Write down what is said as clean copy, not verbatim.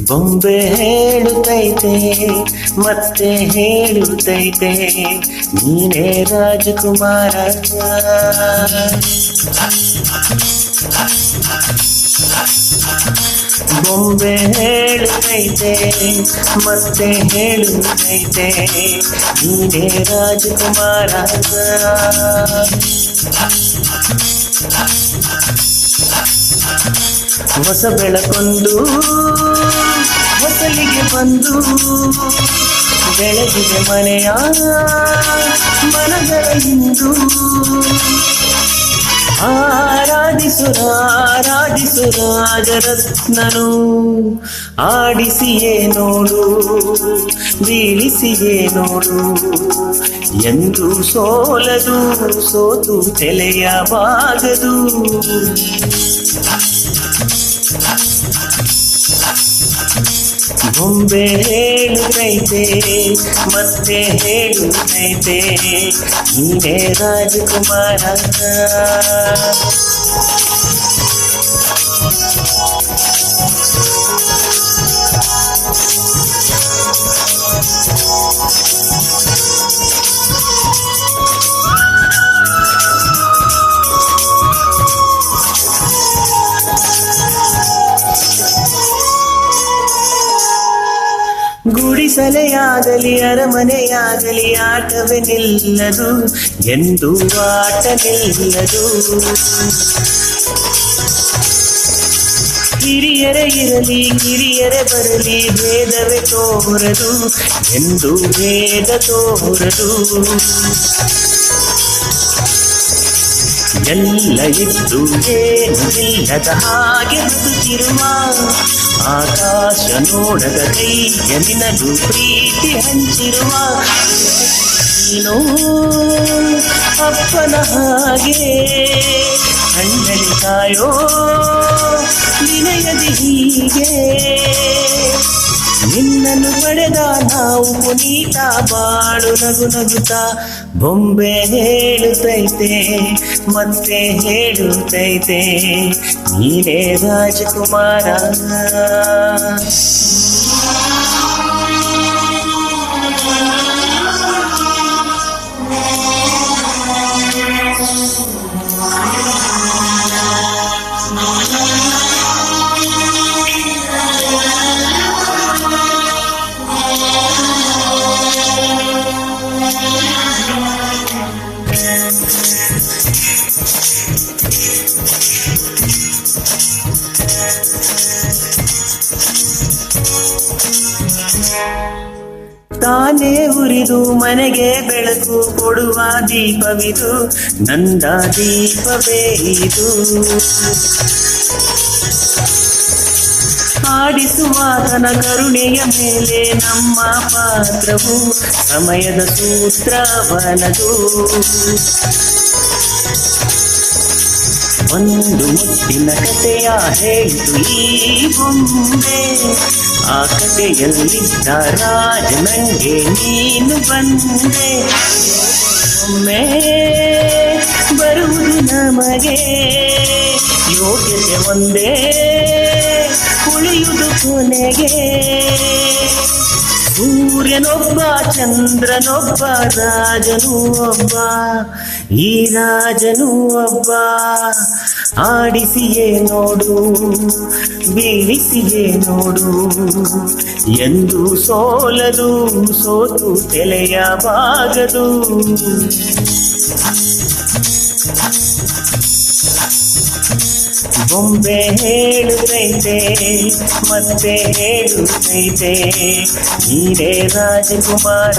ಬೊಂಬೆ ಹೇಳುತ್ತೈತೆ ಮತ್ತೆ ಹೇಳುತ್ತೈತೆ ನೀನೇ ರಾಜಕುಮಾರ. ಬೊಂಬೆ ಹೇಳುತ್ತೈತೆ ಮತ್ತೆ ಹೇಳುತ್ತೈತೆ ನೀನೇ ರಾಜಕುಮಾರ. ಹೊಸ ಬೆಳಕೊಂದು ಹೊಸಲಿಗೆ ಬಂದು ಬೆಳಗಿದೆ ಮನೆಯ ಮನಗಳ ಇಂದು. ಆರಾಧಿಸು ರಾಜರತ್ನನು, ಆಡಿಸಿಯೇ ನೋಡು ಬೀಳಿಸಿಯೇ ನೋಡು, ಎಂದು ಸೋಲದು ಸೋತು ತೆಲೆಯವಾಗದು. ಬೊಂಬೆ ಹೇಳುತ್ತೈತೆ ಮತ್ತೆ ಹೇಳುತ್ತೈತೆ ನೀನೇ ರಾಜಕುಮಾರ. ಗುಡಿಸಲೆಯಾಗಲಿ ಅರಮನೆಯಾಗಲಿ ಆಟವೇ ನಿಲ್ಲದು, ಎಂದು ಆಟ ನಿಲ್ಲದು. ಹಿರಿಯರೇ ಇರಲಿ ಕಿರಿಯರೇ ಬರಲಿ ಭೇದವೇ ತೋರದು, ಎಂದು ಭೇದ ತೋರದು. ಎಲ್ಲ ಇದ್ದು ಏನು ಇಲ್ಲದ ಹಾಗೆ ಬದುಕಿರುವ, ಆಕಾಶ ನೋಡದ ಕೈಯ ನಿನದು ಪ್ರೀತಿ ಹಂಚಿರುವ. ನೀನು ಅಪ್ಪನ ಹಾಗೆ ಕಣ್ಣಲ್ಲಿ ಕಾಯೋ ವಿನಯದಿ ಹೀಗೆ, ನಿನ್ನನ್ನು ಪಡೆದ ನಾವು ಪುನೀತ ಬಾಳು ನಗು ನಗುತ್ತಾ. ಬೊಂಬೆ ಹೇಳುತ್ತೈತೆ ಮತ್ತೆ ಹೇಳುತ್ತೈತೆ ನೀನೇ ರಾಜಕುಮಾರ. ತಾನೇ ಉರಿದು ಮನೆಗೆ ಬೆಳಕು ಕೊಡುವ ದೀಪವಿದು, ನಂದ ದೀಪವೇ ಇದು. ಆಡಿಸುವಾತನ ಕರುಣೆಯ ಮೇಲೆ ನಮ್ಮ ಪಾತ್ರವು, ಸಮಯದ ಸೂತ್ರವನದು. ಒಂದು ಮುತ್ತಿನ ಕಥೆಯ ಹೇಳಿತು ಈ ಬೊಂಬೆ, ಆ ಕಥೆಯಲ್ಲಿದ್ದ ರಾಜ ನಂಗೆ ನೀನು ಬಂದೆ. ಒಮ್ಮೆ ಬರುವುದು ನಮಗೆ ಯೋಗ್ಯತೆ ಒಂದೇ, ಉಳಿಯುವುದು ಕೊನೆಗೆ. ಸೂರ್ಯನೊಬ್ಬ ಚಂದ್ರನೊಬ್ಬ ರಾಜನು ಒಬ್ಬ, ಈ ರಾಜನು ಒಬ್ಬ. ಆಡಿಸಿಯೇ ನೋಡು ಬೀಳಿಸಿಯೇ ನೋಡು, ಎಂದು ಸೋಲದು ಸೋತು ತೆಲೆಯವಾಗದು. ಬೊಂಬೆ ಹೇಳುತ್ತೈತೆ ಮತ್ತೆ ಹೇಳುತ್ತೈತೆ ನೀನೇ ರಾಜಕುಮಾರ.